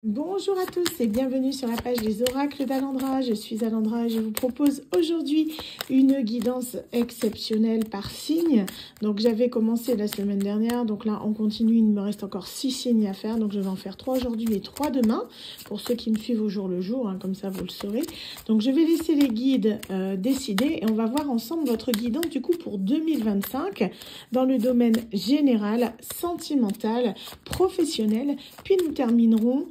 Bonjour à tous et bienvenue sur la page des oracles d'Alandra. Je suis Alandra et je vous propose aujourd'hui une guidance exceptionnelle par signe. Donc j'avais commencé la semaine dernière, donc là on continue, il me reste encore 6 signes à faire. Donc je vais en faire 3 aujourd'hui et 3 demain, pour ceux qui me suivent au jour le jour, hein, comme ça vous le saurez. Donc je vais laisser les guides décider et on va voir ensemble votre guidance du coup pour 2025 dans le domaine général, sentimental, professionnel. Puis nous terminerons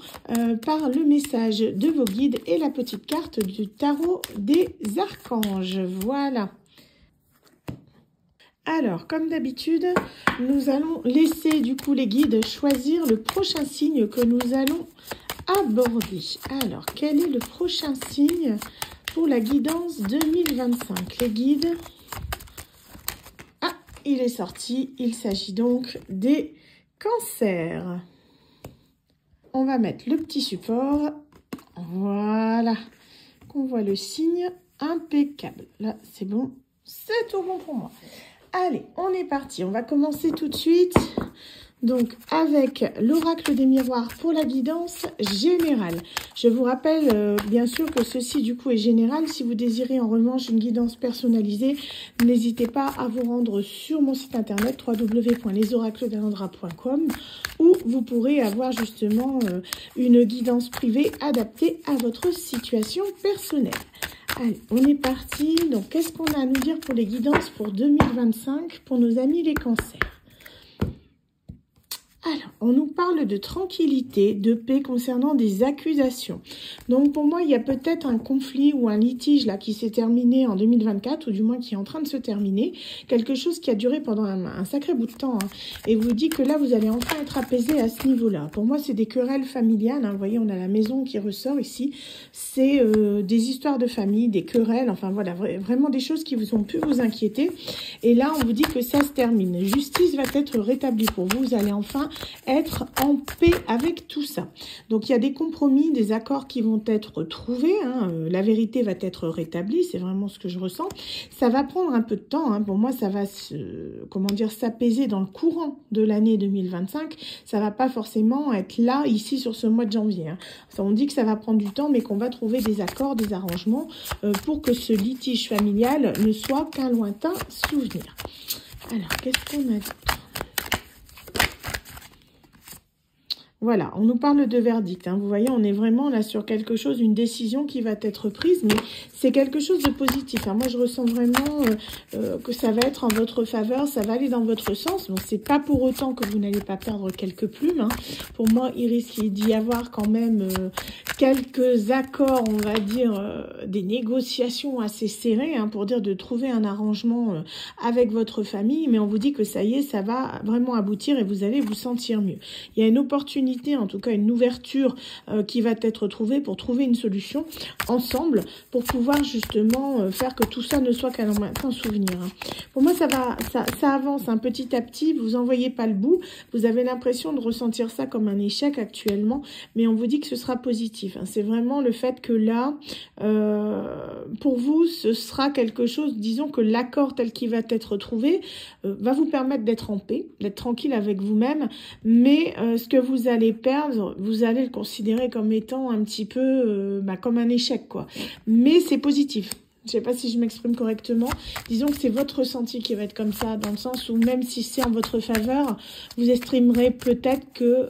par le message de vos guides et la petite carte du tarot des archanges. Voilà. Alors, comme d'habitude, nous allons laisser du coup les guides choisir le prochain signe que nous allons aborder. Alors, quel est le prochain signe pour la guidance 2025? Les guides... Ah, il est sorti. Il s'agit donc des cancers. On va mettre le petit support, voilà, qu'on voit le signe, impeccable. Là, c'est bon, c'est tout bon pour moi. Allez, on est parti, on va commencer tout de suite. Donc, avec l'oracle des miroirs pour la guidance générale. Je vous rappelle, bien sûr, que ceci, du coup, est général. Si vous désirez, en revanche, une guidance personnalisée, n'hésitez pas à vous rendre sur mon site internet www.lesoracledalandra.com où vous pourrez avoir, justement, une guidance privée adaptée à votre situation personnelle. Allez, on est parti. Donc, qu'est-ce qu'on a à nous dire pour les guidances pour 2025 pour nos amis les cancers? Alors, on nous parle de tranquillité, de paix concernant des accusations. Donc, pour moi, il y a peut-être un conflit ou un litige là qui s'est terminé en 2024, ou du moins qui est en train de se terminer. Quelque chose qui a duré pendant un sacré bout de temps. Hein, et vous dit que là, vous allez enfin être apaisé à ce niveau-là. Pour moi, c'est des querelles familiales. Hein, vous voyez, on a la maison qui ressort ici. C'est des histoires de famille, des querelles. Enfin, voilà, vraiment des choses qui vous ont pu vous inquiéter. Et là, on vous dit que ça se termine. Justice va être rétablie pour vous. Vous allez enfin être en paix avec tout ça. Donc, il y a des compromis, des accords qui vont être trouvés. Hein. La vérité va être rétablie. C'est vraiment ce que je ressens. Ça va prendre un peu de temps. Hein. Pour moi, ça va s'apaiser dans le courant de l'année 2025. Ça va pas forcément être là, ici, sur ce mois de janvier. Hein. Ça, on dit que ça va prendre du temps, mais qu'on va trouver des accords, des arrangements pour que ce litige familial ne soit qu'un lointain souvenir. Alors, qu'est-ce qu'on a dit ? Voilà, on nous parle de verdict. Hein. Vous voyez, on est vraiment là sur quelque chose, une décision qui va être prise, mais c'est quelque chose de positif. Hein. Moi, je ressens vraiment que ça va être en votre faveur, ça va aller dans votre sens. Bon, c'est pas pour autant que vous n'allez pas perdre quelques plumes. Hein. Pour moi, il risque d'y avoir quand même quelques accords, on va dire, des négociations assez serrées, hein, pour dire de trouver un arrangement avec votre famille. Mais on vous dit que ça y est, ça va vraiment aboutir et vous allez vous sentir mieux. Il y a une opportunité, en tout cas une ouverture qui va être trouvée pour trouver une solution ensemble pour pouvoir justement faire que tout ça ne soit qu'un souvenir. Hein. Pour moi, ça avance petit à petit, vous en voyez pas le bout, vous avez l'impression de ressentir ça comme un échec actuellement, mais on vous dit que ce sera positif. Hein. C'est vraiment le fait que là, pour vous, ce sera quelque chose, disons que l'accord tel qu'il va être trouvé va vous permettre d'être en paix, d'être tranquille avec vous-même, mais ce que vous allez perdre, vous allez le considérer comme étant un petit peu comme un échec, quoi. Mais c'est positif. Je sais pas si je m'exprime correctement. Disons que c'est votre ressenti qui va être comme ça, dans le sens où même si c'est en votre faveur, vous estimerez peut-être que,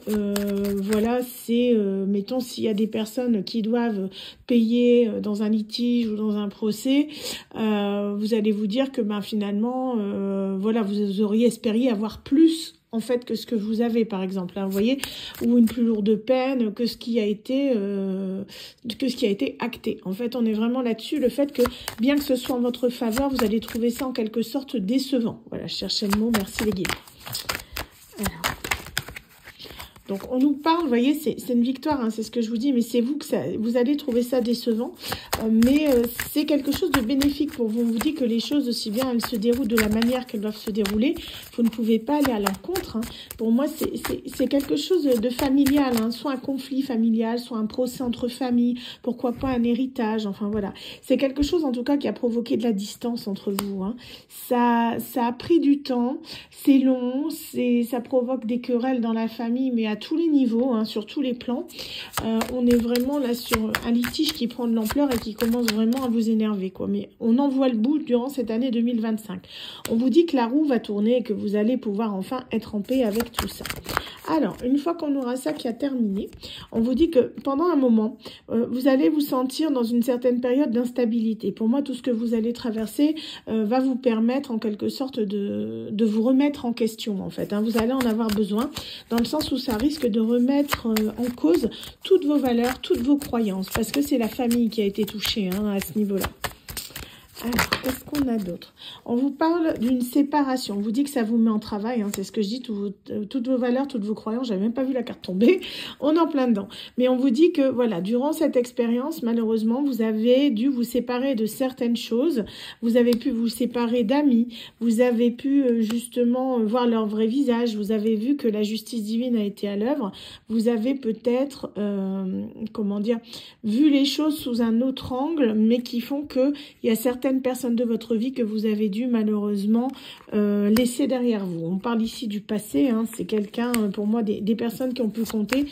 voilà, c'est, mettons, s'il y a des personnes qui doivent payer dans un litige ou dans un procès, vous allez vous dire que, finalement, voilà, vous auriez espéré avoir plus en fait que ce que vous avez, par exemple, hein, vous voyez, ou une plus lourde peine que ce qui a été acté. En fait, on est vraiment là-dessus, le fait que bien que ce soit en votre faveur, vous allez trouver ça en quelque sorte décevant. Voilà, je cherchais le mot, merci les guides. Alors. Donc, on nous parle, vous voyez, c'est une victoire, hein, c'est ce que je vous dis, mais c'est vous que vous allez trouver ça décevant. Mais c'est quelque chose de bénéfique pour vous. On vous dit que les choses, aussi bien elles se déroulent de la manière qu'elles doivent se dérouler, vous ne pouvez pas aller à l'encontre. Hein. Pour moi, c'est quelque chose de familial, hein, soit un conflit familial, soit un procès entre familles, pourquoi pas un héritage, enfin voilà. C'est quelque chose, en tout cas, qui a provoqué de la distance entre vous. Hein. Ça a pris du temps, c'est long, ça provoque des querelles dans la famille, mais à tous les niveaux, hein, sur tous les plans. On est vraiment là sur un litige qui prend de l'ampleur et qui commence vraiment à vous énerver, quoi. Mais on en voit le bout durant cette année 2025. On vous dit que la roue va tourner et que vous allez pouvoir enfin être en paix avec tout ça. Alors, une fois qu'on aura ça qui a terminé, on vous dit que pendant un moment, vous allez vous sentir dans une certaine période d'instabilité. Pour moi, tout ce que vous allez traverser va vous permettre en quelque sorte de vous remettre en question, en fait. Hein. Vous allez en avoir besoin, dans le sens où ça risque de remettre en cause toutes vos valeurs, toutes vos croyances, parce que c'est la famille qui a été touchée, hein, à ce niveau-là. Alors, qu'est-ce qu'on a d'autre? On vous parle d'une séparation. On vous dit que ça vous met en travail. Hein, c'est ce que je dis, toutes vos valeurs, toutes vos croyances. J'avais même pas vu la carte tomber. On est en plein dedans. Mais on vous dit que, voilà, durant cette expérience, malheureusement, vous avez dû vous séparer de certaines choses. Vous avez pu vous séparer d'amis. Vous avez pu, justement, voir leur vrai visage. Vous avez vu que la justice divine a été à l'œuvre. Vous avez peut-être, comment dire, vu les choses sous un autre angle, mais qui font que il y a certaines personnes de votre vie que vous avez dû malheureusement laisser derrière vous. On parle ici du passé, hein, c'est quelqu'un, pour moi, des personnes qui ont pu compter,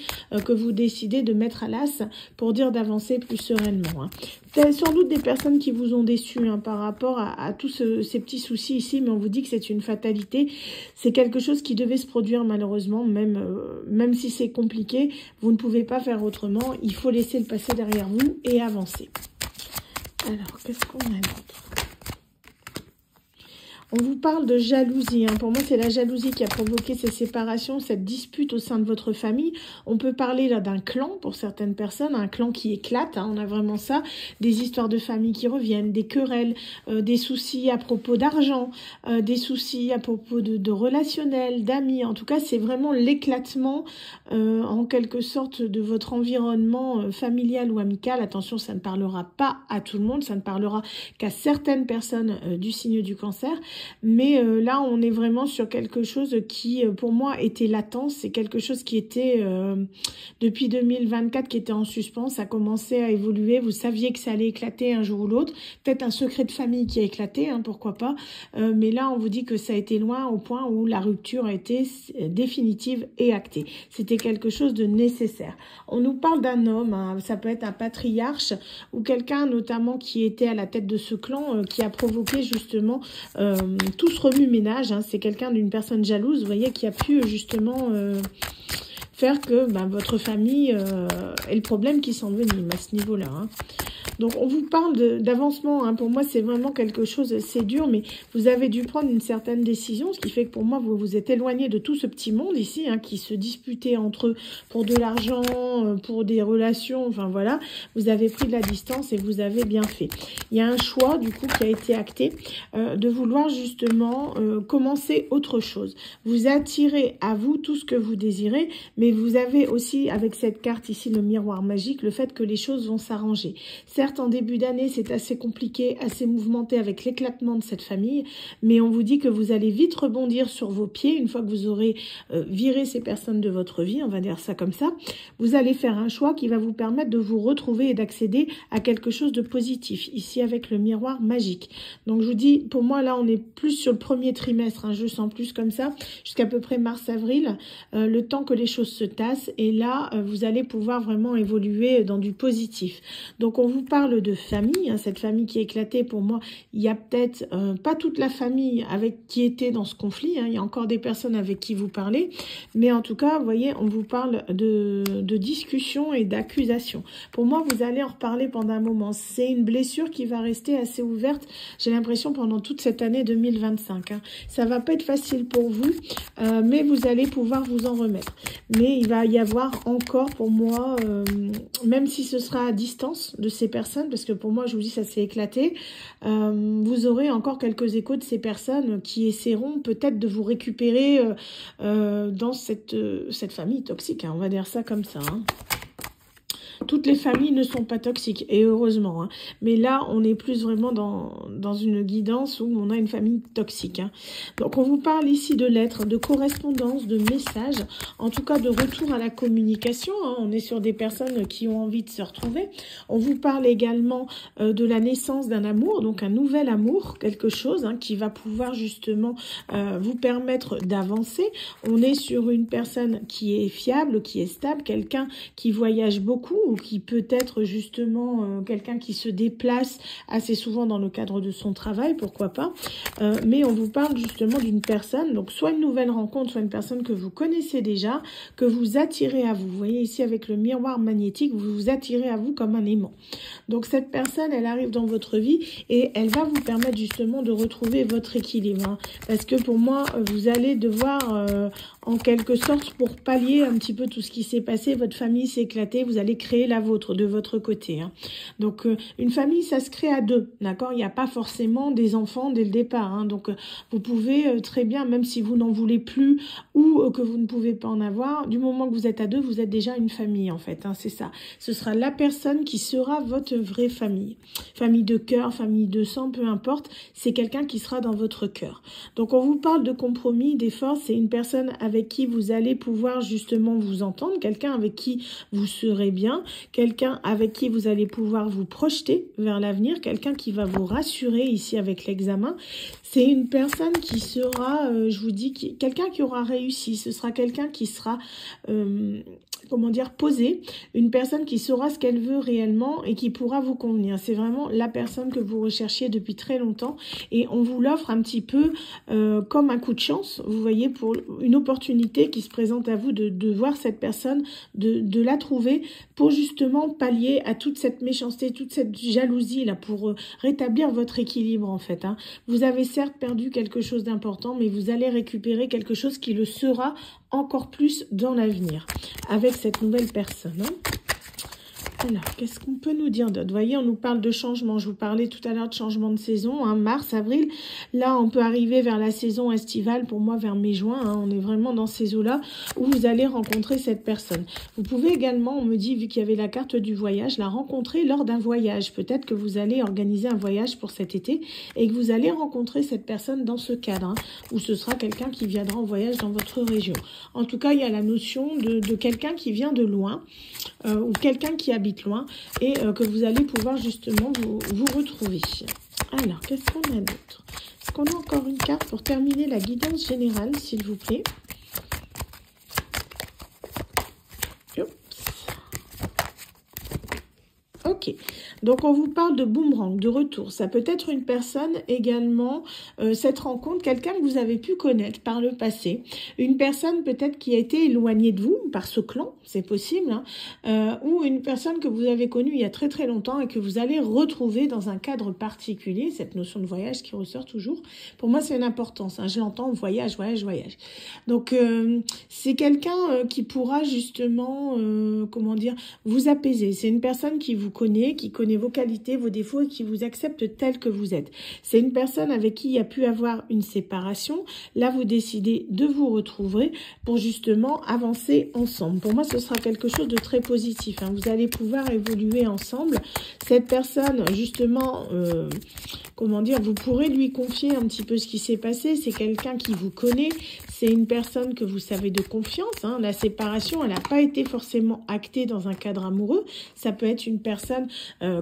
que vous décidez de mettre à l'as pour dire d'avancer plus sereinement. Hein. C'est sans doute des personnes qui vous ont déçu, hein, par rapport à tous ces petits soucis ici, mais on vous dit que c'est une fatalité. C'est quelque chose qui devait se produire malheureusement, même si c'est compliqué, vous ne pouvez pas faire autrement. Il faut laisser le passé derrière vous et avancer. Alors, qu'est-ce qu'on a d'autre? On vous parle de jalousie. Hein. Pour moi, c'est la jalousie qui a provoqué ces séparations, cette dispute au sein de votre famille. On peut parler là d'un clan pour certaines personnes, un clan qui éclate. Hein. On a vraiment ça. Des histoires de famille qui reviennent, des querelles, des soucis à propos d'argent, des soucis à propos de relationnel, d'amis. En tout cas, c'est vraiment l'éclatement en quelque sorte de votre environnement familial ou amical. Attention, ça ne parlera pas à tout le monde, ça ne parlera qu'à certaines personnes du signe du Cancer. Mais là, on est vraiment sur quelque chose qui, pour moi, était latent. C'est quelque chose qui était, depuis 2024, qui était en suspens. Ça commençait à évoluer. Vous saviez que ça allait éclater un jour ou l'autre. Peut-être un secret de famille qui a éclaté, hein, pourquoi pas. Mais là, on vous dit que ça a été loin au point où la rupture a été définitive et actée. C'était quelque chose de nécessaire. On nous parle d'un homme, hein, ça peut être un patriarche ou quelqu'un notamment qui était à la tête de ce clan, qui a provoqué justement... tout ce remue-ménage, hein, c'est quelqu'un d'une personne jalouse, vous voyez, qui a pu justement faire que votre famille ait le problème qui s'envenime à ce niveau-là. Hein. Donc, on vous parle d'avancement. Hein. Pour moi, c'est vraiment quelque chose, c'est dur, mais vous avez dû prendre une certaine décision, ce qui fait que pour moi, vous vous êtes éloigné de tout ce petit monde ici, hein, qui se disputait entre eux pour de l'argent, pour des relations, enfin voilà. Vous avez pris de la distance et vous avez bien fait. Il y a un choix, du coup, qui a été acté, de vouloir justement commencer autre chose. Vous attirez à vous tout ce que vous désirez, mais vous avez aussi, avec cette carte ici, le miroir magique, le fait que les choses vont s'arranger. Certes, en début d'année, c'est assez compliqué, assez mouvementé avec l'éclatement de cette famille, mais on vous dit que vous allez vite rebondir sur vos pieds une fois que vous aurez viré ces personnes de votre vie, on va dire ça comme ça. Vous allez faire un choix qui va vous permettre de vous retrouver et d'accéder à quelque chose de positif, ici avec le miroir magique. Donc je vous dis, pour moi là, on est plus sur le premier trimestre, hein, je sens plus comme ça, jusqu'à peu près mars-avril, le temps que les choses se tassent, et là, vous allez pouvoir vraiment évoluer dans du positif. Donc on vous parle de famille, hein, cette famille qui est éclatée, pour moi, il y a peut-être pas toute la famille avec qui était dans ce conflit, hein, il y a encore des personnes avec qui vous parlez, mais en tout cas, vous voyez, on vous parle de discussion et d'accusation. Pour moi, vous allez en reparler pendant un moment. C'est une blessure qui va rester assez ouverte, j'ai l'impression, pendant toute cette année 2025. Hein. Ça va pas être facile pour vous, mais vous allez pouvoir vous en remettre. Mais il va y avoir encore, pour moi, même si ce sera à distance de ces personnes, parce que pour moi, je vous dis, ça s'est éclaté, vous aurez encore quelques échos de ces personnes qui essaieront peut-être de vous récupérer dans cette famille toxique, hein, on va dire ça comme ça. Hein. toutes les familles ne sont pas toxiques, et heureusement, hein. Mais là, on est plus vraiment dans une guidance où on a une famille toxique, hein. Donc, on vous parle ici de lettres, de correspondance, de messages, en tout cas de retour à la communication, hein. On est sur des personnes qui ont envie de se retrouver. On vous parle également de la naissance d'un amour, donc un nouvel amour, quelque chose, hein, qui va pouvoir justement vous permettre d'avancer. On est sur une personne qui est fiable, qui est stable, quelqu'un qui voyage beaucoup ou qui peut être justement quelqu'un qui se déplace assez souvent dans le cadre de son travail, pourquoi pas. Mais on vous parle justement d'une personne, donc soit une nouvelle rencontre, soit une personne que vous connaissez déjà, que vous attirez à vous. Vous voyez ici avec le miroir magnétique, vous vous attirez à vous comme un aimant. Donc cette personne, elle arrive dans votre vie et elle va vous permettre justement de retrouver votre équilibre, hein. Parce que pour moi, vous allez devoir en quelque sorte, pour pallier un petit peu tout ce qui s'est passé, votre famille s'est éclatée, vous allez créer la vôtre de votre côté, hein. Donc une famille, ça se crée à deux, d'accord? Il n'y a pas forcément des enfants dès le départ, hein. Donc vous pouvez très bien, même si vous n'en voulez plus ou que vous ne pouvez pas en avoir, du moment que vous êtes à deux, vous êtes déjà une famille en fait, hein, c'est ça. Ce sera la personne qui sera votre vraie famille. Famille de cœur, famille de sang, peu importe, c'est quelqu'un qui sera dans votre cœur. Donc on vous parle de compromis, d'efforts, c'est une personne avec qui vous allez pouvoir justement vous entendre, quelqu'un avec qui vous serez bien, quelqu'un avec qui vous allez pouvoir vous projeter vers l'avenir, quelqu'un qui va vous rassurer ici avec l'examen. C'est une personne qui sera, je vous dis, quelqu'un qui aura réussi, ce sera quelqu'un qui sera, comment dire, posé, une personne qui saura ce qu'elle veut réellement et qui pourra vous convenir. C'est vraiment la personne que vous recherchiez depuis très longtemps et on vous l'offre un petit peu comme un coup de chance, vous voyez, pour une opportunité qui se présente à vous de voir cette personne, de la trouver pour justement pallier à toute cette méchanceté, toute cette jalousie là, pour rétablir votre équilibre en fait, hein. Vous avez certes perdu quelque chose d'important, mais vous allez récupérer quelque chose qui le sera encore plus dans l'avenir avec cette nouvelle personne, hein. Alors, qu'est-ce qu'on peut nous dire d'autre? Vous voyez, on nous parle de changement. Je vous parlais tout à l'heure de changement de saison, hein, mars, avril. Là, on peut arriver vers la saison estivale, pour moi, vers mai-juin. Hein, on est vraiment dans ces eaux-là où vous allez rencontrer cette personne. Vous pouvez également, on me dit, vu qu'il y avait la carte du voyage, la rencontrer lors d'un voyage. Peut-être que vous allez organiser un voyage pour cet été et que vous allez rencontrer cette personne dans ce cadre, hein, où ce sera quelqu'un qui viendra en voyage dans votre région. En tout cas, il y a la notion de quelqu'un qui vient de loin ou quelqu'un qui habite loin et que vous allez pouvoir justement vous retrouver. Alors, qu'est-ce qu'on a d'autre? Est-ce qu'on a encore une carte pour terminer la guidance générale, s'il vous plaît? Ok, donc on vous parle de boomerang, de retour. Ça peut être une personne également, cette rencontre, quelqu'un que vous avez pu connaître par le passé. Une personne peut-être qui a été éloignée de vous par ce clan, c'est possible, hein, ou une personne que vous avez connue il y a très très longtemps et que vous allez retrouver dans un cadre particulier, cette notion de voyage qui ressort toujours. Pour moi, c'est une importance, hein, je l'entends, voyage, voyage, voyage. Donc, c'est quelqu'un qui pourra justement, comment dire, vous apaiser. C'est une personne qui vous connaît, qui connaît vos qualités, vos défauts et qui vous accepte tel que vous êtes. C'est une personne avec qui il y a pu avoir une séparation. Là, vous décidez de vous retrouver pour justement avancer ensemble. Pour moi, ce sera quelque chose de très positif, hein. Vous allez pouvoir évoluer ensemble. Cette personne, justement, comment dire, vous pourrez lui confier un petit peu ce qui s'est passé. C'est quelqu'un qui vous connaît. C'est une personne que vous savez de confiance, hein. La séparation, elle n'a pas été forcément actée dans un cadre amoureux. Ça peut être une personne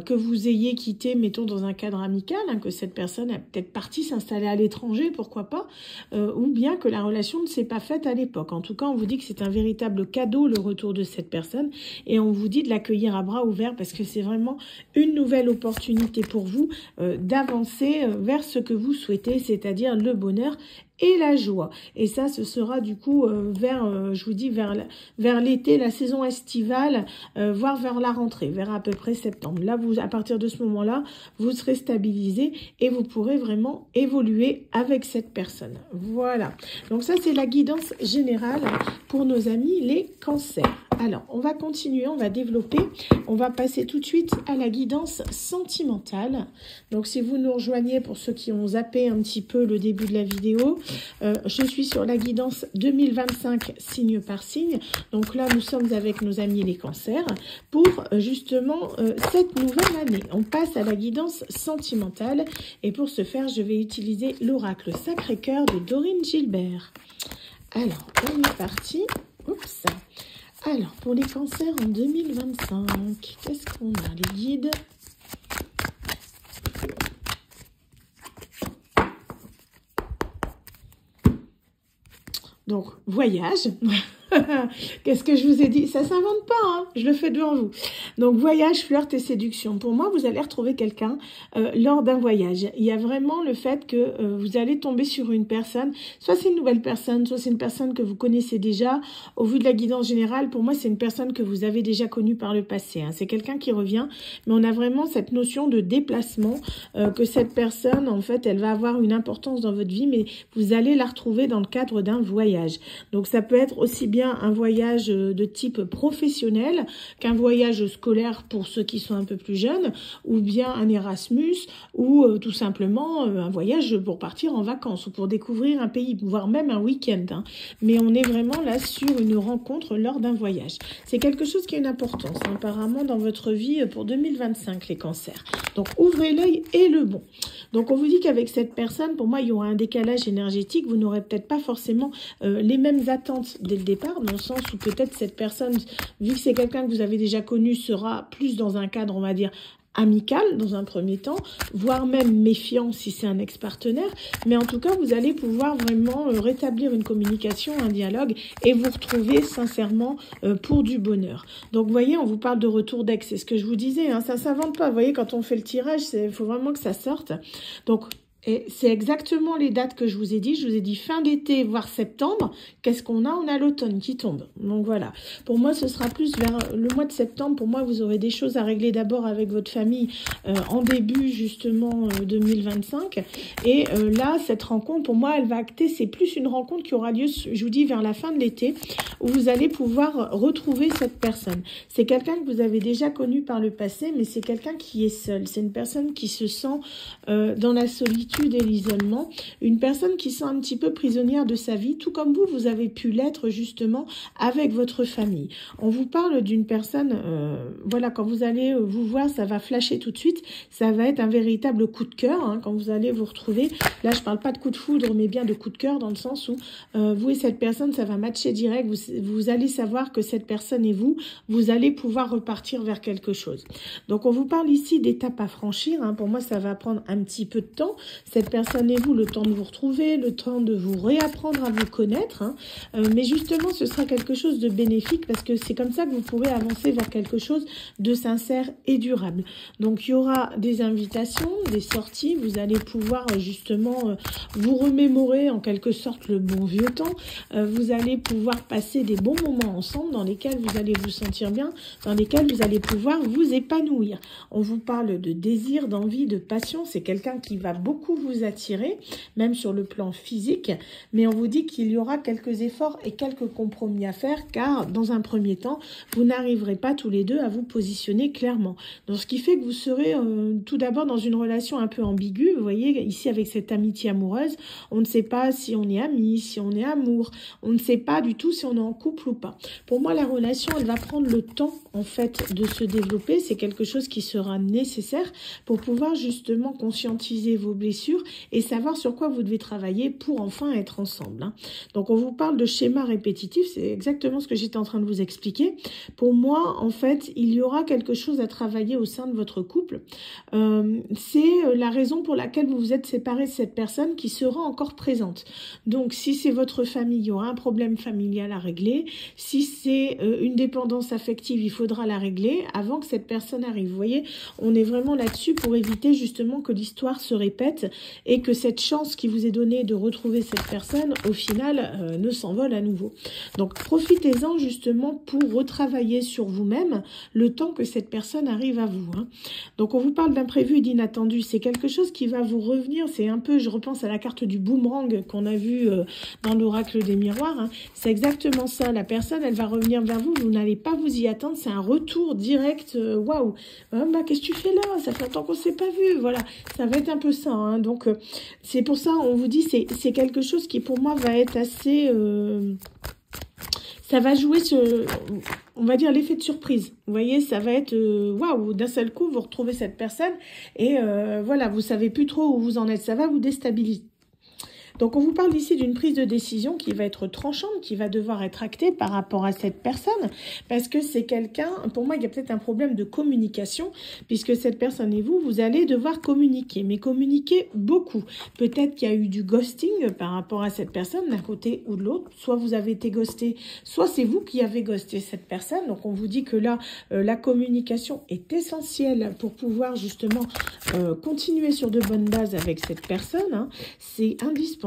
que vous ayez quittée, mettons, dans un cadre amical, hein, que cette personne est peut-être partie s'installer à l'étranger, pourquoi pas, ou bien que la relation ne s'est pas faite à l'époque. En tout cas, on vous dit que c'est un véritable cadeau, le retour de cette personne, et on vous dit de l'accueillir à bras ouverts, parce que c'est vraiment une nouvelle opportunité pour vous d'avancer vers ce que vous souhaitez, c'est-à-dire le bonheur et la joie. Et ça, ce sera du coup vers, je vous dis, vers l'été, la saison estivale, voire vers la rentrée, vers à peu près septembre. Là, vous, à partir de ce moment-là, vous serez stabilisé et vous pourrez vraiment évoluer avec cette personne. Voilà. Donc ça, c'est la guidance générale pour nos amis les cancers. Alors, on va continuer, on va développer. On va passer tout de suite à la guidance sentimentale. Donc, si vous nous rejoignez, pour ceux qui ont zappé un petit peu le début de la vidéo, je suis sur la guidance 2025, signe par signe. Donc là, nous sommes avec nos amis les cancers pour justement cette nouvelle année. On passe à la guidance sentimentale. Et pour ce faire, je vais utiliser l'oracle Sacré-Cœur de Dorine Gilbert. Alors, on est parti. Oups. Alors, pour les cancers en 2025, qu'est-ce qu'on a? Les guides. Donc, voyage. Qu'est-ce que je vous ai dit? Ça s'invente pas, hein, je le fais devant vous. Donc, voyage, flirt et séduction. Pour moi, vous allez retrouver quelqu'un lors d'un voyage. Il y a vraiment le fait que vous allez tomber sur une personne. Soit c'est une nouvelle personne, soit c'est une personne que vous connaissez déjà. Au vu de la guidance générale, pour moi, c'est une personne que vous avez déjà connue par le passé. Hein. C'est quelqu'un qui revient, mais on a vraiment cette notion de déplacement, que cette personne, en fait, elle va avoir une importance dans votre vie, mais vous allez la retrouver dans le cadre d'un voyage. Donc, ça peut être aussi bien un voyage de type professionnel qu'un voyage scolaire pour ceux qui sont un peu plus jeunes, ou bien un Erasmus, ou tout simplement un voyage pour partir en vacances ou pour découvrir un pays, voire même un week-end. Hein. Mais on est vraiment là sur une rencontre lors d'un voyage. C'est quelque chose qui a une importance hein, apparemment dans votre vie pour 2025, les cancers. Donc ouvrez l'œil et le bon. Donc on vous dit qu'avec cette personne, pour moi, il y aura un décalage énergétique. Vous n'aurez peut-être pas forcément les mêmes attentes dès le départ, dans le sens où peut-être cette personne, vu que c'est quelqu'un que vous avez déjà connu, sera plus dans un cadre, on va dire, amical dans un premier temps, voire même méfiant si c'est un ex-partenaire. Mais en tout cas, vous allez pouvoir vraiment rétablir une communication, un dialogue et vous retrouver sincèrement pour du bonheur. Donc, vous voyez, on vous parle de retour d'ex. C'est ce que je vous disais, hein, ça ne s'invente pas. Vous voyez, quand on fait le tirage, il faut vraiment que ça sorte. Donc, et c'est exactement les dates que je vous ai dit. Je vous ai dit fin d'été, voire septembre. Qu'est-ce qu'on a? On a l'automne qui tombe. Donc voilà. Pour moi, ce sera plus vers le mois de septembre. Pour moi, vous aurez des choses à régler d'abord avec votre famille en début, justement, 2025. Et là, cette rencontre, pour moi, elle va acter. C'est plus une rencontre qui aura lieu, je vous dis, vers la fin de l'été, où vous allez pouvoir retrouver cette personne. C'est quelqu'un que vous avez déjà connu par le passé, mais c'est quelqu'un qui est seul. C'est une personne qui se sent dans la solitude et l'isolement, une personne qui sent un petit peu prisonnière de sa vie, tout comme vous avez pu l'être justement avec votre famille. On vous parle d'une personne, voilà, quand vous allez vous voir, ça va flasher tout de suite, ça va être un véritable coup de cœur, hein, quand vous allez vous retrouver. Là, je parle pas de coup de foudre, mais bien de coup de cœur, dans le sens où vous et cette personne, ça va matcher direct, vous allez savoir que cette personne et vous allez pouvoir repartir vers quelque chose. Donc, on vous parle ici d'étapes à franchir, hein. Pour moi, ça va prendre un petit peu de temps. Cette personne et vous, le temps de vous retrouver, le temps de vous réapprendre à vous connaître. Hein. Mais justement, ce sera quelque chose de bénéfique parce que c'est comme ça que vous pourrez avancer vers quelque chose de sincère et durable. Donc, il y aura des invitations, des sorties. Vous allez pouvoir justement vous remémorer en quelque sorte le bon vieux temps. Vous allez pouvoir passer des bons moments ensemble dans lesquels vous allez vous sentir bien, dans lesquels vous allez pouvoir vous épanouir. On vous parle de désir, d'envie, de passion. C'est quelqu'un qui va beaucoup vous attirer, même sur le plan physique, mais on vous dit qu'il y aura quelques efforts et quelques compromis à faire, car dans un premier temps, vous n'arriverez pas tous les deux à vous positionner clairement. Donc, ce qui fait que vous serez tout d'abord dans une relation un peu ambiguë. Vous voyez, ici avec cette amitié amoureuse, on ne sait pas si on est amis, si on est amour, on ne sait pas du tout si on est en couple ou pas. Pour moi, la relation, elle va prendre le temps, en fait, de se développer. C'est quelque chose qui sera nécessaire pour pouvoir justement conscientiser vos blessures et savoir sur quoi vous devez travailler pour enfin être ensemble. Hein. Donc, on vous parle de schéma répétitif, c'est exactement ce que j'étais en train de vous expliquer. Pour moi, en fait, il y aura quelque chose à travailler au sein de votre couple. C'est la raison pour laquelle vous vous êtes séparé de cette personne qui sera encore présente. Donc, si c'est votre famille, il y aura un problème familial à régler. Si c'est une dépendance affective, il faudra faudra la régler avant que cette personne arrive. Vous voyez, on est vraiment là-dessus pour éviter justement que l'histoire se répète et que cette chance qui vous est donnée de retrouver cette personne, au final, ne s'envole à nouveau. Donc, profitez-en justement pour retravailler sur vous-même le temps que cette personne arrive à vous. Hein. Donc, on vous parle d'imprévu et d'inattendu. C'est quelque chose qui va vous revenir. C'est un peu, je repense à la carte du boomerang qu'on a vu dans l'oracle des miroirs. Hein. C'est exactement ça. La personne, elle va revenir vers vous. Vous n'allez pas vous y attendre. C'est un retour direct. Waouh, bah, qu'est-ce que tu fais là? Ça fait longtemps qu'on ne s'est pas vu. Voilà, ça va être un peu ça. Hein. Donc, c'est pour ça, on vous dit, c'est quelque chose qui, pour moi, va être assez... ça va jouer sur, on va dire, l'effet de surprise. Vous voyez, ça va être, waouh, d'un seul coup, vous retrouvez cette personne et voilà, vous savez plus trop où vous en êtes. Ça va vous déstabiliser. Donc, on vous parle ici d'une prise de décision qui va être tranchante, qui va devoir être actée par rapport à cette personne, parce que c'est quelqu'un, pour moi, il y a peut-être un problème de communication, puisque cette personne et vous, vous allez devoir communiquer, mais communiquer beaucoup. Peut-être qu'il y a eu du ghosting par rapport à cette personne, d'un côté ou de l'autre, soit vous avez été ghosté, soit c'est vous qui avez ghosté cette personne. Donc, on vous dit que là, la communication est essentielle pour pouvoir justement continuer sur de bonnes bases avec cette personne. Hein. C'est indispensable.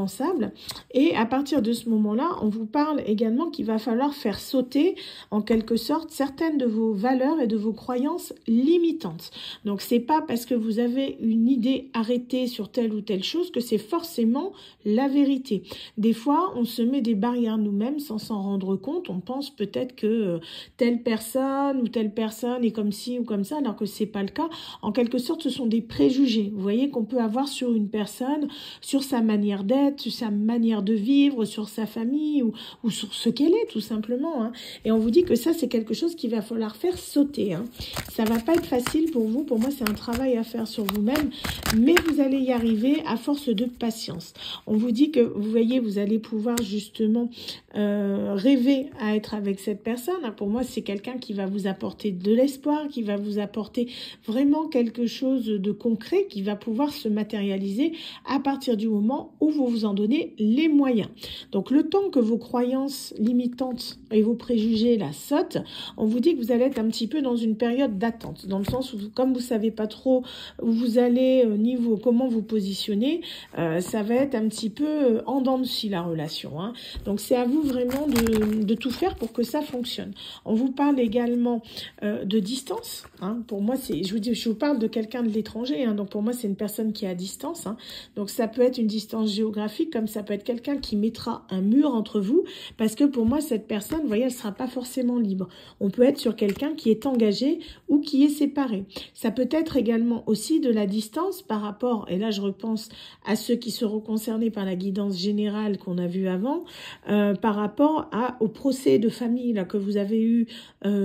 Et à partir de ce moment-là, on vous parle également qu'il va falloir faire sauter, en quelque sorte, certaines de vos valeurs et de vos croyances limitantes. Donc, c'est pas parce que vous avez une idée arrêtée sur telle ou telle chose que c'est forcément la vérité. Des fois, on se met des barrières nous-mêmes sans s'en rendre compte. On pense peut-être que telle personne ou telle personne est comme ci ou comme ça, alors que c'est pas le cas. En quelque sorte, ce sont des préjugés, vous voyez, qu'on peut avoir sur une personne, sur sa manière d'être, sur sa manière de vivre, sur sa famille ou sur ce qu'elle est tout simplement. Hein. Et on vous dit que ça, c'est quelque chose qu'il va falloir faire sauter. Hein. Ça va pas être facile pour vous. Pour moi, c'est un travail à faire sur vous-même, mais vous allez y arriver à force de patience. On vous dit que, vous voyez, vous allez pouvoir justement rêver à être avec cette personne. Hein. Pour moi, c'est quelqu'un qui va vous apporter de l'espoir, qui va vous apporter vraiment quelque chose de concret, qui va pouvoir se matérialiser à partir du moment où vous vous en donnez les moyens. Donc, le temps que vos croyances limitantes et vos préjugés la sautent, on vous dit que vous allez être un petit peu dans une période d'attente, dans le sens où, comme vous savez pas trop où vous allez, niveau comment vous positionner, ça va être un petit peu en dents de scie la relation. Hein. Donc, c'est à vous vraiment de tout faire pour que ça fonctionne. On vous parle également de distance. Hein. Pour moi, je vous parle de quelqu'un de l'étranger. Hein. Donc, pour moi, c'est une personne qui est à distance. Hein. Donc, ça peut être une distance géographique, comme ça peut être quelqu'un qui mettra un mur entre vous, parce que pour moi, cette personne, vous voyez, elle ne sera pas forcément libre. On peut être sur quelqu'un qui est engagé ou qui est séparé. Ça peut être également aussi de la distance par rapport, et là je repense à ceux qui seront concernés par la guidance générale qu'on a vue avant, par rapport au procès de famille là, que vous avez eu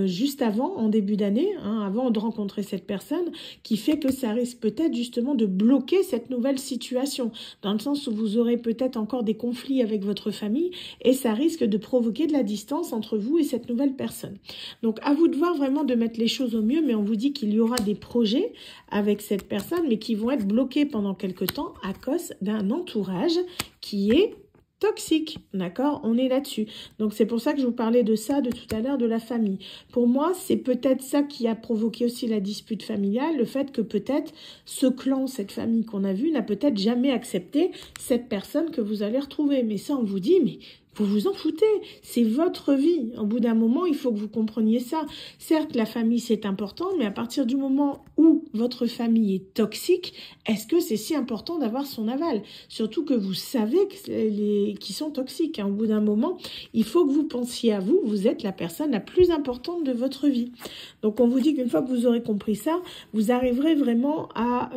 juste avant, en début d'année, hein, avant de rencontrer cette personne, qui fait que ça risque peut-être justement de bloquer cette nouvelle situation, dans le sens où vous aurez peut-être encore des conflits avec votre famille et ça risque de provoquer de la distance entre vous et cette nouvelle personne. Donc, à vous de voir vraiment de mettre les choses au mieux, mais on vous dit qu'il y aura des projets avec cette personne, mais qui vont être bloqués pendant quelque temps à cause d'un entourage qui est toxique, d'accord? On est là-dessus. Donc, c'est pour ça que je vous parlais de ça de tout à l'heure, de la famille. Pour moi, c'est peut-être ça qui a provoqué aussi la dispute familiale, le fait que peut-être ce clan, cette famille qu'on a vue, n'a peut-être jamais accepté cette personne que vous allez retrouver. Mais ça, on vous dit, mais vous vous en foutez, c'est votre vie. Au bout d'un moment, il faut que vous compreniez ça. Certes, la famille, c'est important, mais à partir du moment où votre famille est toxique, est-ce que c'est si important d'avoir son aval? Surtout que vous savez qui sont toxiques. Hein. Au bout d'un moment, il faut que vous pensiez à vous. Vous êtes la personne la plus importante de votre vie. Donc, on vous dit qu'une fois que vous aurez compris ça, vous arriverez vraiment à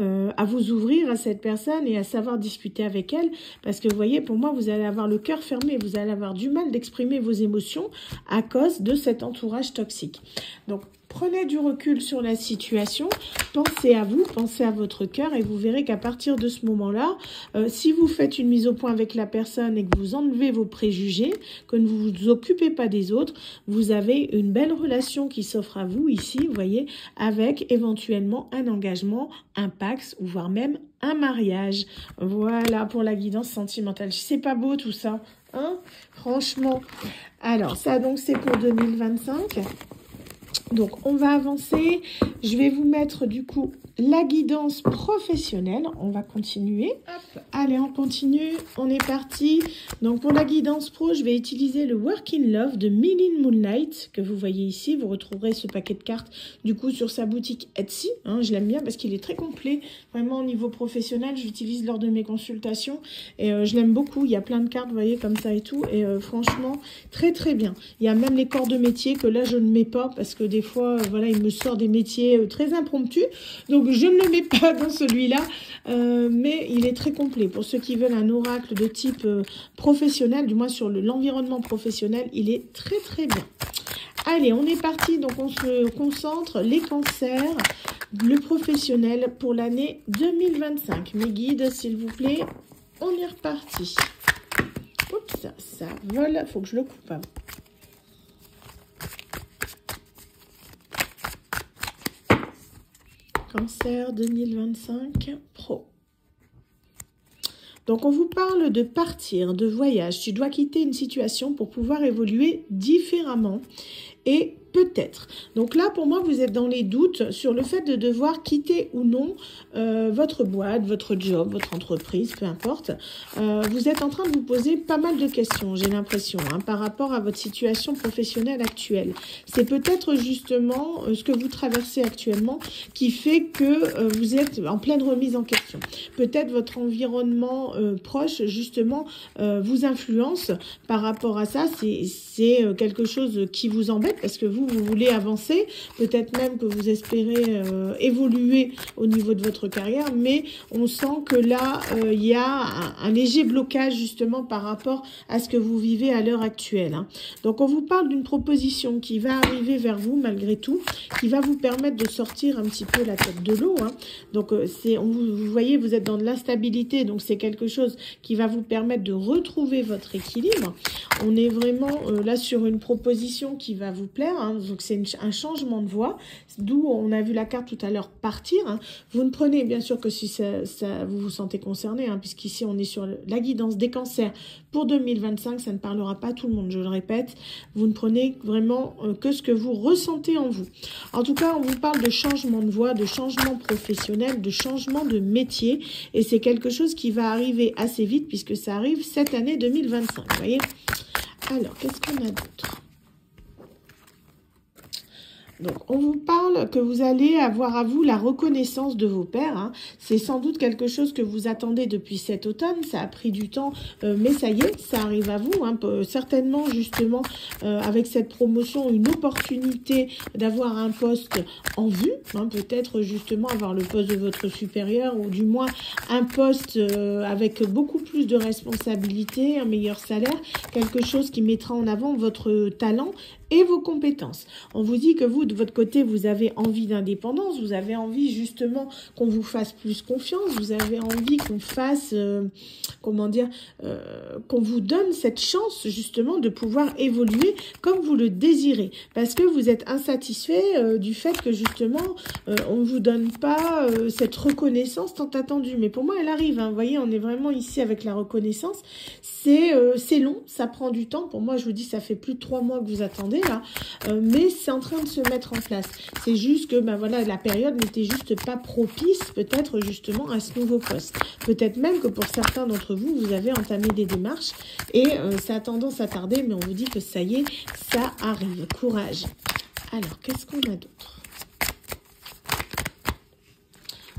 vous ouvrir à cette personne et à savoir discuter avec elle. Parce que, vous voyez, pour moi, vous allez avoir le cœur fermé. Vous allez avoir du mal d'exprimer vos émotions à cause de cet entourage toxique. Donc, prenez du recul sur la situation, pensez à vous, pensez à votre cœur et vous verrez qu'à partir de ce moment-là, si vous faites une mise au point avec la personne et que vous enlevez vos préjugés, que ne vous vous occupez pas des autres, vous avez une belle relation qui s'offre à vous ici, vous voyez, avec éventuellement un engagement, un pax ou voire même un mariage. Voilà pour la guidance sentimentale. C'est pas beau tout ça, hein? Franchement. Alors ça donc c'est pour 2025. Donc, on va avancer. Je vais vous mettre, du coup, la guidance professionnelle. On va continuer. Hop. Allez, on continue. On est parti. Donc, pour la guidance pro, je vais utiliser le Work in Love de Milin Moonlight, que vous voyez ici. Vous retrouverez ce paquet de cartes, du coup, sur sa boutique Etsy. Hein, je l'aime bien parce qu'il est très complet. Vraiment, au niveau professionnel, j'utilise lors de mes consultations. Et je l'aime beaucoup. Il y a plein de cartes, vous voyez, comme ça et tout. Et franchement, très, très bien. Il y a même les corps de métier que là, je ne mets pas parce que des fois, voilà, il me sort des métiers très impromptus. Donc, je ne le mets pas dans celui-là. Mais il est très complet. Pour ceux qui veulent un oracle de type professionnel, du moins sur l'environnement professionnel, il est très, très bien. Allez, on est parti. Donc, on se concentre. Les cancers, le professionnel pour l'année 2025. Mes guides, s'il vous plaît, on est reparti. Oups, ça vole. Faut que je le coupe. Cancer 2025 pro. Donc, on vous parle de partir, de voyage. Tu dois quitter une situation pour pouvoir évoluer différemment. Et peut-être. Donc là, pour moi, vous êtes dans les doutes sur le fait de devoir quitter ou non votre boîte, votre job, votre entreprise, peu importe. Vous êtes en train de vous poser pas mal de questions, j'ai l'impression, hein, par rapport à votre situation professionnelle actuelle. C'est peut-être justement ce que vous traversez actuellement qui fait que vous êtes en pleine remise en question. Peut-être votre environnement proche, justement, vous influence par rapport à ça. C'est quelque chose qui vous embête parce que vous voulez avancer, peut-être même que vous espérez évoluer au niveau de votre carrière, mais on sent que là, il y a un léger blocage justement par rapport à ce que vous vivez à l'heure actuelle. Hein. Donc, on vous parle d'une proposition qui va arriver vers vous malgré tout, qui va vous permettre de sortir un petit peu la tête de l'eau. Hein. Donc, vous voyez, vous êtes dans de l'instabilité, donc c'est quelque chose qui va vous permettre de retrouver votre équilibre. On est vraiment là sur une proposition qui va vous plaire. Hein. Donc, c'est un changement de voie, d'où on a vu la carte tout à l'heure partir. Hein. Vous ne prenez, bien sûr, que si vous vous sentez concerné, hein, puisqu'ici, on est sur la guidance des cancers pour 2025. Ça ne parlera pas à tout le monde, je le répète. Vous ne prenez vraiment que ce que vous ressentez en vous. En tout cas, on vous parle de changement de voie, de changement professionnel, de changement de métier. Et c'est quelque chose qui va arriver assez vite, puisque ça arrive cette année 2025. Vous voyez ? Alors, qu'est-ce qu'on a d'autre ? Donc, on vous parle que vous allez avoir à vous la reconnaissance de vos pairs. Hein. C'est sans doute quelque chose que vous attendez depuis cet automne. Ça a pris du temps, mais ça y est, ça arrive à vous. Hein. Certainement, justement, avec cette promotion, une opportunité d'avoir un poste en vue. Hein. Peut-être, justement, avoir le poste de votre supérieur ou du moins un poste avec beaucoup plus de responsabilités, un meilleur salaire, quelque chose qui mettra en avant votre talent et vos compétences. On vous dit que vous, de votre côté, vous avez envie d'indépendance, vous avez envie justement qu'on vous fasse plus confiance, vous avez envie qu'on fasse, qu'on vous donne cette chance justement de pouvoir évoluer comme vous le désirez. Parce que vous êtes insatisfait du fait que justement, on ne vous donne pas cette reconnaissance tant attendue. Mais pour moi, elle arrive. Hein. Vous voyez, on est vraiment ici avec la reconnaissance. C'est long, ça prend du temps. Pour moi, je vous dis, ça fait plus de 3 mois que vous attendez là, mais c'est en train de se mettre en place. C'est juste que voilà, la période n'était juste pas propice peut-être justement à ce nouveau poste. Peut-être même que pour certains d'entre vous, vous avez entamé des démarches et ça a tendance à tarder, mais on vous dit que ça y est, ça arrive. Courage. Alors, qu'est-ce qu'on a d'autre ?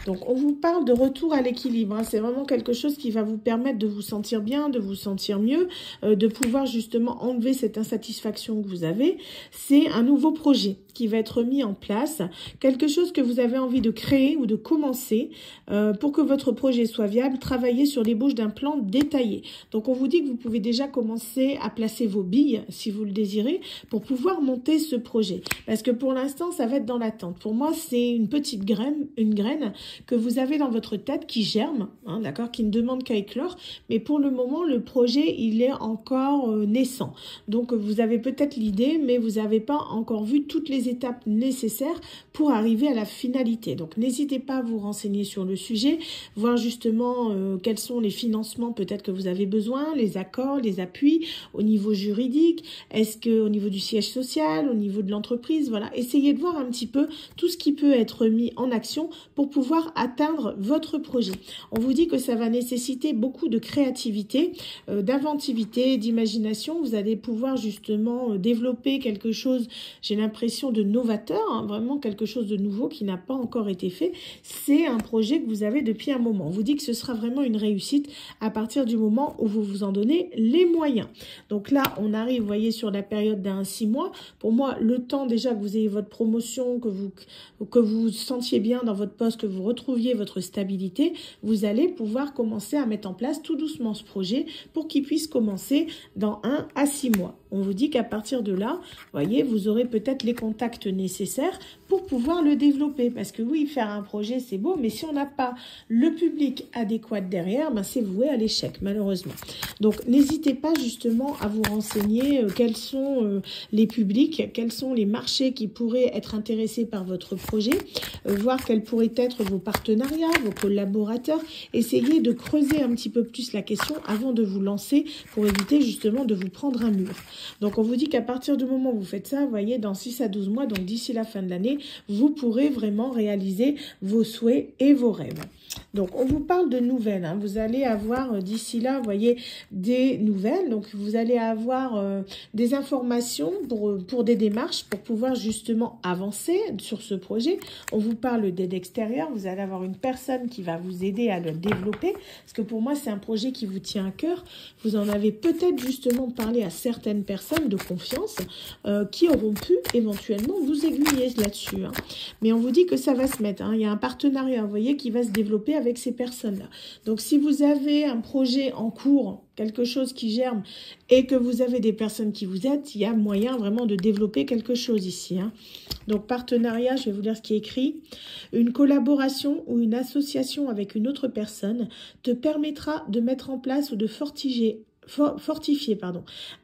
Donc, on vous parle de retour à l'équilibre. Hein. C'est vraiment quelque chose qui va vous permettre de vous sentir bien, de vous sentir mieux, de pouvoir justement enlever cette insatisfaction que vous avez. C'est un nouveau projet qui va être mis en place, quelque chose que vous avez envie de créer ou de commencer pour que votre projet soit viable. Travaillez sur l'ébauche d'un plan détaillé. Donc, on vous dit que vous pouvez déjà commencer à placer vos billes, si vous le désirez, pour pouvoir monter ce projet. Parce que pour l'instant, ça va être dans l'attente. Pour moi, c'est une petite graine que vous avez dans votre tête qui germe, hein, d'accord, qui ne demande qu'à éclore, mais pour le moment, le projet, il est encore naissant. Donc, vous avez peut-être l'idée, mais vous n'avez pas encore vu toutes les étapes nécessaires pour arriver à la finalité. Donc, n'hésitez pas à vous renseigner sur le sujet, voir justement quels sont les financements peut-être que vous avez besoin, les accords, les appuis au niveau juridique, est-ce que au niveau du siège social, au niveau de l'entreprise, voilà, essayez de voir un petit peu tout ce qui peut être mis en action pour pouvoir atteindre votre projet. On vous dit que ça va nécessiter beaucoup de créativité, d'inventivité, d'imagination. Vous allez pouvoir justement développer quelque chose, j'ai l'impression, de novateur, hein, vraiment quelque chose de nouveau qui n'a pas encore été fait. C'est un projet que vous avez depuis un moment. On vous dit que ce sera vraiment une réussite à partir du moment où vous vous en donnez les moyens. Donc là, on arrive, vous voyez, sur la période d'un 6 mois. Pour moi, le temps déjà que vous ayez votre promotion, que vous sentiez bien dans votre poste, que vous retrouviez votre stabilité, vous allez pouvoir commencer à mettre en place tout doucement ce projet pour qu'il puisse commencer dans 1 à 6 mois. On vous dit qu'à partir de là, voyez, vous aurez peut-être les contacts nécessaires pour pouvoir le développer. Parce que oui, faire un projet, c'est beau, mais si on n'a pas le public adéquat derrière, ben c'est voué à l'échec, malheureusement. Donc, n'hésitez pas justement à vous renseigner quels sont les publics, quels sont les marchés qui pourraient être intéressés par votre projet, voir quels pourraient être vos partenariats, vos collaborateurs. Essayez de creuser un petit peu plus la question avant de vous lancer pour éviter justement de vous prendre un mur. Donc, on vous dit qu'à partir du moment où vous faites ça, vous voyez, dans 6 à 12 mois, donc d'ici la fin de l'année, vous pourrez vraiment réaliser vos souhaits et vos rêves. Donc, on vous parle de nouvelles. Hein. Vous allez avoir d'ici là, vous voyez, des nouvelles. Donc, vous allez avoir des informations pour des démarches, pour pouvoir justement avancer sur ce projet. On vous parle d'aide extérieure. Vous allez avoir une personne qui va vous aider à le développer. Parce que pour moi, c'est un projet qui vous tient à cœur. Vous en avez peut-être justement parlé à certaines personnes de confiance qui auront pu éventuellement vous aiguiller là-dessus. Hein. Mais on vous dit que ça va se mettre. Hein. Il y a un partenariat, vous voyez, qui va se développer avec ces personnes-là. Donc, si vous avez un projet en cours, quelque chose qui germe, et que vous avez des personnes qui vous aident, il y a moyen vraiment de développer quelque chose ici. Hein. Donc, partenariat, je vais vous lire ce qui est écrit. Une collaboration ou une association avec une autre personne te permettra de mettre en place ou de fortifier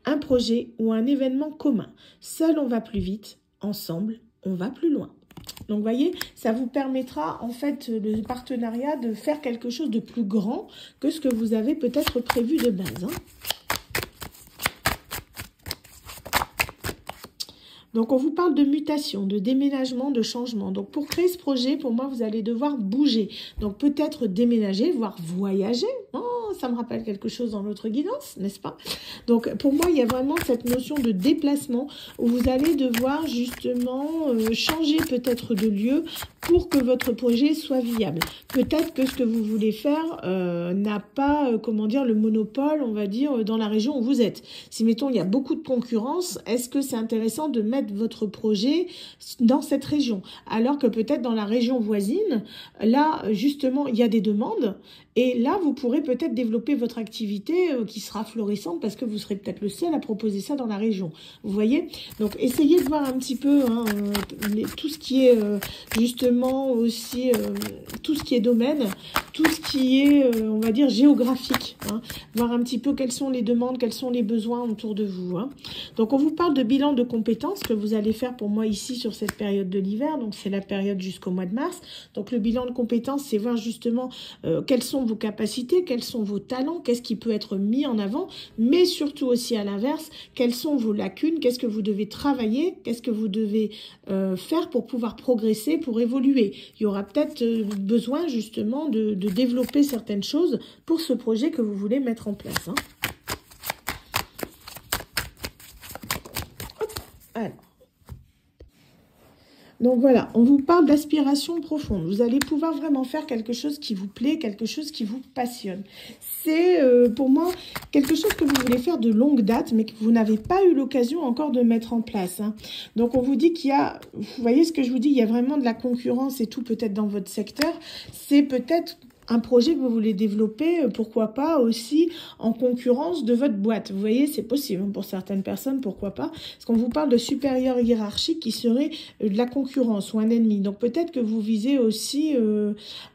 un projet ou un événement commun. Seul, on va plus vite. Ensemble, on va plus loin. Donc, vous voyez, ça vous permettra, en fait, le partenariat de faire quelque chose de plus grand que ce que vous avez peut-être prévu de base. Hein. Donc, on vous parle de mutation, de déménagement, de changement. Donc, pour créer ce projet, pour moi, vous allez devoir bouger. Donc, peut-être déménager, voire voyager. Oh, ça me rappelle quelque chose dans notre guidance, n'est-ce pas? Donc, pour moi, il y a vraiment cette notion de déplacement où vous allez devoir justement changer peut-être de lieu pour que votre projet soit viable. Peut-être que ce que vous voulez faire n'a pas, comment dire, le monopole, on va dire, dans la région où vous êtes. Si, mettons, il y a beaucoup de concurrence, est-ce que c'est intéressant de mettre votre projet dans cette région? Alors que peut-être dans la région voisine, là, justement, il y a des demandes. Et là, vous pourrez peut-être développer votre activité qui sera florissante parce que vous serez peut-être le seul à proposer ça dans la région. Vous voyez? Donc, essayez de voir un petit peu tout ce qui est justement aussi, tout ce qui est domaine, tout ce qui est, on va dire, géographique. Hein. Voir un petit peu quelles sont les demandes, quels sont les besoins autour de vous. Hein. Donc, on vous parle de bilan de compétences que vous allez faire pour moi ici sur cette période de l'hiver. Donc, c'est la période jusqu'au mois de mars. Donc, le bilan de compétences, c'est voir justement quelles sont vos capacités, quels sont vos talents, qu'est-ce qui peut être mis en avant, mais surtout aussi à l'inverse, quelles sont vos lacunes, qu'est-ce que vous devez travailler, qu'est-ce que vous devez faire pour pouvoir progresser, pour évoluer. Il y aura peut-être besoin justement de développer certaines choses pour ce projet que vous voulez mettre en place. Hein. Hop. Alors. Donc voilà, on vous parle d'aspiration profonde. Vous allez pouvoir vraiment faire quelque chose qui vous plaît, quelque chose qui vous passionne. C'est pour moi quelque chose que vous voulez faire de longue date, mais que vous n'avez pas eu l'occasion encore de mettre en place. Hein. Donc on vous dit qu'il y a, vous voyez ce que je vous dis, il y a vraiment de la concurrence et tout peut-être dans votre secteur. C'est peut-être un projet que vous voulez développer, pourquoi pas aussi en concurrence de votre boîte. Vous voyez, c'est possible pour certaines personnes, pourquoi pas. Parce qu'on vous parle de supérieur hiérarchique qui serait de la concurrence ou un ennemi. Donc peut-être que vous visez aussi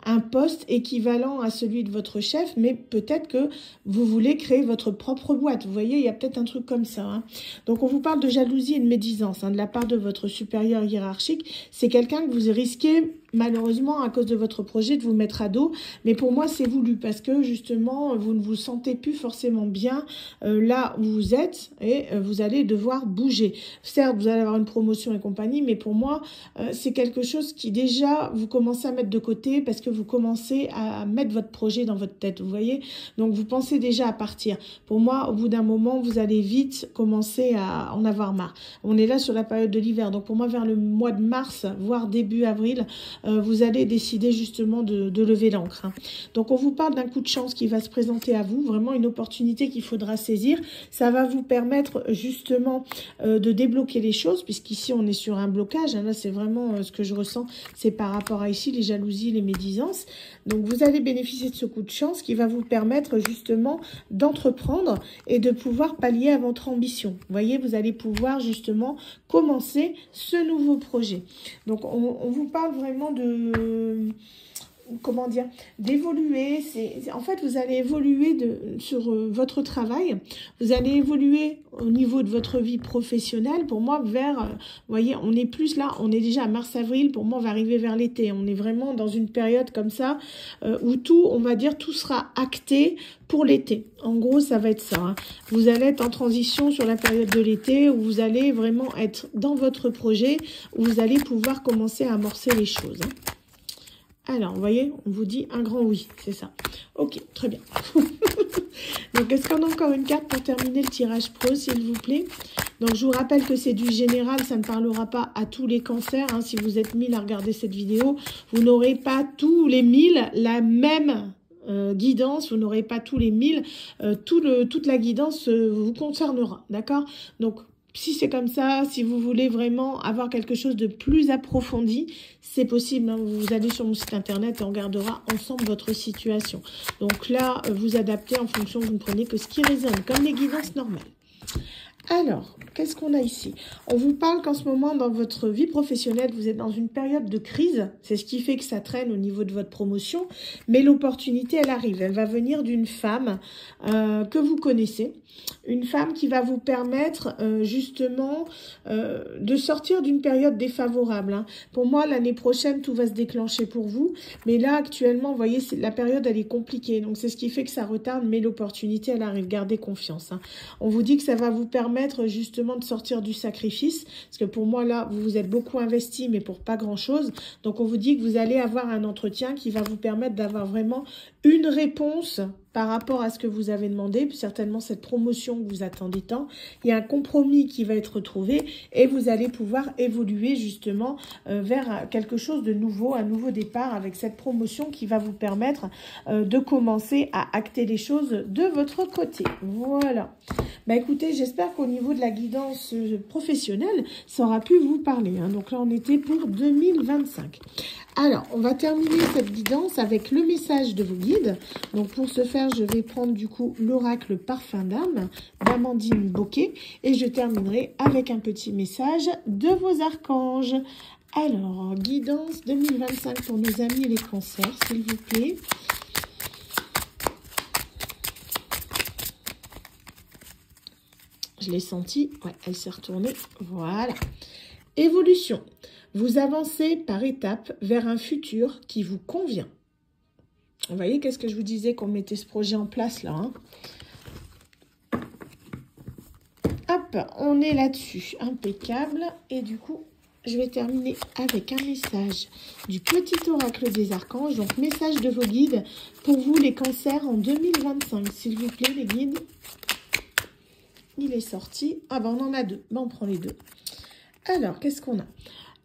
un poste équivalent à celui de votre chef, mais peut-être que vous voulez créer votre propre boîte. Vous voyez, il y a peut-être un truc comme ça. Hein. Donc on vous parle de jalousie et de médisance de la part de votre supérieur hiérarchique. C'est quelqu'un que vous risquez malheureusement, à cause de votre projet, de vous mettre à dos. Mais pour moi, c'est voulu parce que, justement, vous ne vous sentez plus forcément bien là où vous êtes et vous allez devoir bouger. Certes, vous allez avoir une promotion et compagnie, mais pour moi, c'est quelque chose qui, déjà, vous commencez à mettre de côté parce que vous commencez à mettre votre projet dans votre tête, vous voyez. Donc, vous pensez déjà à partir. Pour moi, au bout d'un moment, vous allez vite commencer à en avoir marre. On est là sur la période de l'hiver. Donc, pour moi, vers le mois de mars, voire début avril, vous allez décider justement de lever l'ancre. Hein. Donc, on vous parle d'un coup de chance qui va se présenter à vous, vraiment une opportunité qu'il faudra saisir. Ça va vous permettre justement de débloquer les choses, puisqu'ici, on est sur un blocage. Hein. Là, c'est vraiment ce que je ressens, c'est par rapport à ici, les jalousies, les médisances. Donc, vous allez bénéficier de ce coup de chance qui va vous permettre justement d'entreprendre et de pouvoir pallier à votre ambition. Vous voyez, vous allez pouvoir justement commencer ce nouveau projet. Donc, on vous parle vraiment comment dire, d'évoluer. En fait, vous allez évoluer sur votre travail. Vous allez évoluer au niveau de votre vie professionnelle. Pour moi, vous voyez, on est plus là, on est déjà à mars-avril. Pour moi, on va arriver vers l'été. On est vraiment dans une période comme ça où tout, on va dire, tout sera acté pour l'été. En gros, ça va être ça. Hein. Vous allez être en transition sur la période de l'été où vous allez vraiment être dans votre projet, où vous allez pouvoir commencer à amorcer les choses. Hein. Alors, vous voyez, on vous dit un grand oui, c'est ça. Ok, très bien. Donc, est-ce qu'on a encore une carte pour terminer le tirage pro, s'il vous plaît? Donc, je vous rappelle que c'est du général, ça ne parlera pas à tous les cancers. Hein. Si vous êtes 1000 à regarder cette vidéo, vous n'aurez pas tous les 1000 la même guidance, vous n'aurez pas tous les 1000, toute la guidance vous concernera, d'accord? Donc, si c'est comme ça, si vous voulez vraiment avoir quelque chose de plus approfondi, c'est possible. Hein. Vous allez sur mon site internet et on regardera ensemble votre situation. Donc là, vous adaptez en fonction, vous ne prenez que ce qui résonne, comme les guidances normales. Alors, qu'est-ce qu'on a ici? On vous parle qu'en ce moment, dans votre vie professionnelle, vous êtes dans une période de crise. C'est ce qui fait que ça traîne au niveau de votre promotion. Mais l'opportunité, elle arrive. Elle va venir d'une femme que vous connaissez. Une femme qui va vous permettre justement de sortir d'une période défavorable. Hein. Pour moi, l'année prochaine, tout va se déclencher pour vous. Mais là, actuellement, vous voyez, la période, elle est compliquée. Donc, c'est ce qui fait que ça retarde. Mais l'opportunité, elle arrive. Gardez confiance. Hein. On vous dit que ça va vous permettre justement de sortir du sacrifice, parce que pour moi là vous vous êtes beaucoup investi mais pour pas grand chose. Donc on vous dit que vous allez avoir un entretien qui va vous permettre d'avoir vraiment une réponse par rapport à ce que vous avez demandé, certainement cette promotion que vous attendez tant. Il y a un compromis qui va être trouvé et vous allez pouvoir évoluer justement vers quelque chose de nouveau, un nouveau départ avec cette promotion qui va vous permettre de commencer à acter les choses de votre côté. Voilà. Bah écoutez, j'espère qu'au niveau de la guidance professionnelle, ça aura pu vous parler. Hein. Donc là, on était pour 2025. Alors, on va terminer cette guidance avec le message de vos guides. Donc, pour ce faire, je vais prendre du coup l'oracle Parfum d'âme d'Amandine Bocquet. Et je terminerai avec un petit message de vos archanges. Alors, guidance 2025 pour nos amis les cancers, s'il vous plaît. Je l'ai senti. Ouais, elle s'est retournée. Voilà. Évolution. Vous avancez par étapes vers un futur qui vous convient. Vous voyez, qu'est-ce que je vous disais qu'on mettait ce projet en place là, hein? Hop, on est là-dessus. Impeccable. Et du coup, je vais terminer avec un message du petit oracle des archanges. Donc, message de vos guides pour vous les cancers en 2025. S'il vous plaît, les guides. Il est sorti. Ah ben, on en a deux. Ben, on prend les deux. Alors, qu'est-ce qu'on a?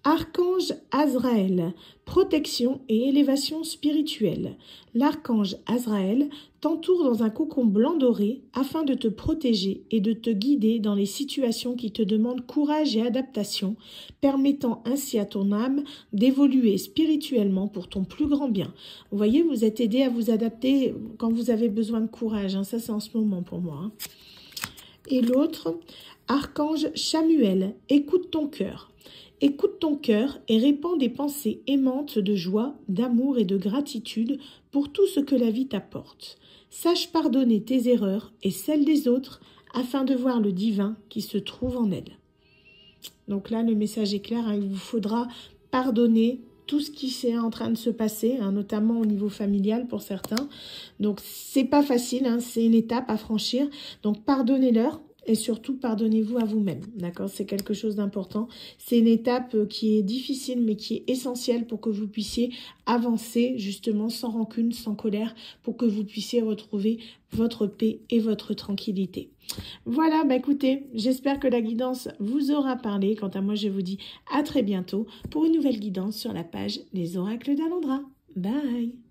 Archange Azraël, protection et élévation spirituelle. L'archange Azraël t'entoure dans un cocon blanc doré afin de te protéger et de te guider dans les situations qui te demandent courage et adaptation, permettant ainsi à ton âme d'évoluer spirituellement pour ton plus grand bien. Vous voyez, vous êtes aidé à vous adapter quand vous avez besoin de courage, hein. Ça c'est en ce moment pour moi, hein. Et l'autre, archange Chamuel, écoute ton cœur. Écoute ton cœur et répands des pensées aimantes de joie, d'amour et de gratitude pour tout ce que la vie t'apporte. Sache pardonner tes erreurs et celles des autres afin de voir le divin qui se trouve en elles. Donc là, le message est clair, hein, il vous faudra pardonner tout ce qui est en train de se passer, hein, notamment au niveau familial pour certains. Donc, c'est pas facile, hein, c'est une étape à franchir. Donc, pardonnez-leur. Et surtout, pardonnez-vous à vous-même, d'accord? C'est quelque chose d'important. C'est une étape qui est difficile, mais qui est essentielle pour que vous puissiez avancer, justement, sans rancune, sans colère, pour que vous puissiez retrouver votre paix et votre tranquillité. Voilà, bah écoutez, j'espère que la guidance vous aura parlé. Quant à moi, je vous dis à très bientôt pour une nouvelle guidance sur la page Les Oracles d'Alondra. Bye!